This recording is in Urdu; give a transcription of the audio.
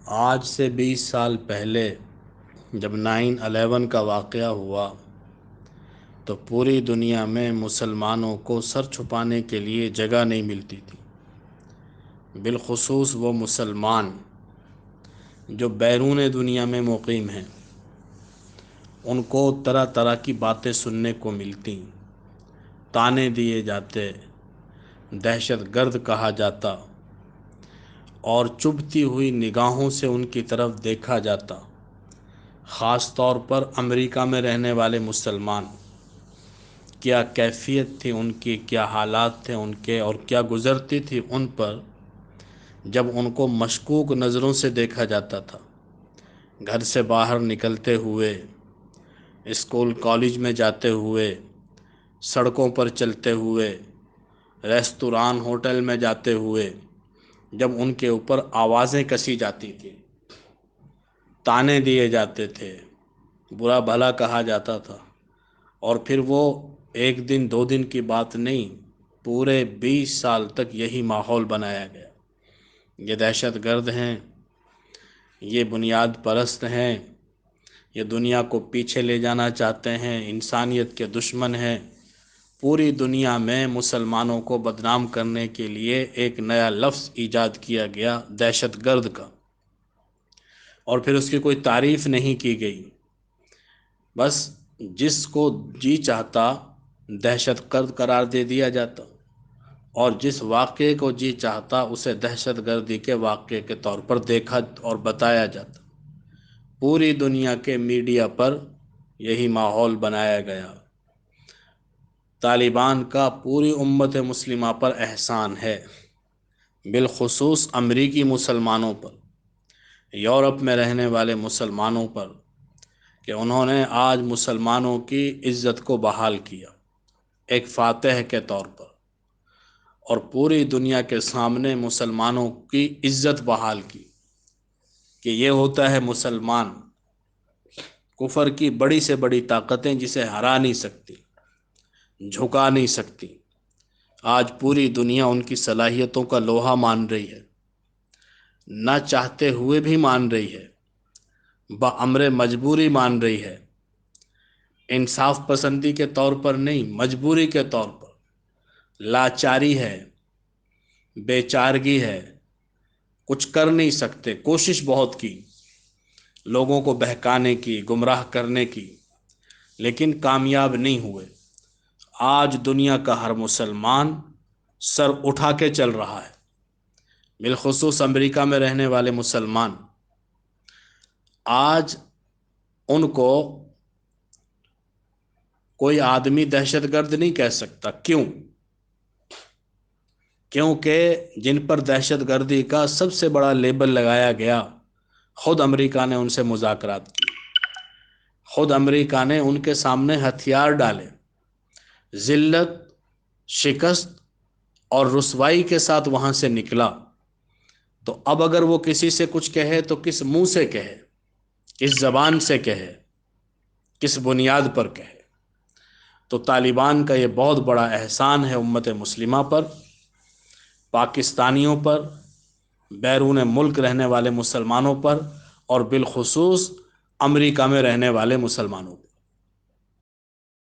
آج سے 20 سال پہلے جب 9/11 کا واقعہ ہوا تو پوری دنیا میں مسلمانوں کو سر چھپانے کے لیے جگہ نہیں ملتی تھی۔ بالخصوص وہ مسلمان جو بیرون دنیا میں مقیم ہیں، ان کو طرح طرح کی باتیں سننے کو ملتی، طعنے دیے جاتے، دہشت گرد کہا جاتا اور چبھتی ہوئی نگاہوں سے ان کی طرف دیکھا جاتا۔ خاص طور پر امریکہ میں رہنے والے مسلمان، کیا کیفیت تھی ان کی، کیا حالات تھے ان کے، اور کیا گزرتی تھی ان پر جب ان کو مشکوک نظروں سے دیکھا جاتا تھا۔ گھر سے باہر نکلتے ہوئے، اسکول کالج میں جاتے ہوئے، سڑکوں پر چلتے ہوئے، ریستوران ہوٹل میں جاتے ہوئے، جب ان کے اوپر آوازیں کسی جاتی تھی، طعنے دیے جاتے تھے، برا بھلا کہا جاتا تھا، اور پھر وہ ایک دن 2 دن کی بات نہیں، پورے 20 سال تک یہی ماحول بنایا گیا۔ یہ دہشت گرد ہیں، یہ بنیاد پرست ہیں، یہ دنیا کو پیچھے لے جانا چاہتے ہیں، انسانیت کے دشمن ہیں۔ پوری دنیا میں مسلمانوں کو بدنام کرنے کے لیے ایک نیا لفظ ایجاد کیا گیا، دہشت گرد کا، اور پھر اس کی کوئی تعریف نہیں کی گئی۔ بس جس کو جی چاہتا دہشت گرد قرار دے دیا جاتا، اور جس واقعے کو جی چاہتا اسے دہشت گردی کے واقعے کے طور پر دیکھا اور بتایا جاتا۔ پوری دنیا کے میڈیا پر یہی ماحول بنایا گیا۔ طالبان کا پوری امت مسلمہ پر احسان ہے، بالخصوص امریکی مسلمانوں پر، یورپ میں رہنے والے مسلمانوں پر، کہ انہوں نے آج مسلمانوں کی عزت کو بحال کیا ایک فاتح کے طور پر، اور پوری دنیا کے سامنے مسلمانوں کی عزت بحال کی کہ یہ ہوتا ہے مسلمان، کفر کی بڑی سے بڑی طاقتیں جسے ہرا نہیں سکتی، جھکا نہیں سکتی۔ آج پوری دنیا ان کی صلاحیتوں کا لوہا مان رہی ہے، نہ چاہتے ہوئے بھی مان رہی ہے، بامر مجبوری مان رہی ہے، انصاف پسندی کے طور پر نہیں، مجبوری کے طور پر۔ لاچاری ہے، بے چارگی ہے، کچھ کر نہیں سکتے، کوشش بہت کی لوگوں کو بہکانے کی، گمراہ کرنے کی، لیکن کامیاب نہیں ہوئے۔ آج دنیا کا ہر مسلمان سر اٹھا کے چل رہا ہے، بالخصوص امریکہ میں رہنے والے مسلمان۔ آج ان کو کوئی آدمی دہشت گرد نہیں کہہ سکتا۔ کیوں؟ کیونکہ جن پر دہشت گردی کا سب سے بڑا لیبل لگایا گیا، خود امریکہ نے ان سے مذاکرات کی، خود امریکہ نے ان کے سامنے ہتھیار ڈالے، ذلت، شکست اور رسوائی کے ساتھ وہاں سے نکلا۔ تو اب اگر وہ کسی سے کچھ کہے تو کس منہ سے کہے، کس زبان سے کہے، کس بنیاد پر کہے؟ تو طالبان کا یہ بہت بڑا احسان ہے امت مسلمہ پر، پاکستانیوں پر، بیرون ملک رہنے والے مسلمانوں پر، اور بالخصوص امریکہ میں رہنے والے مسلمانوں پر۔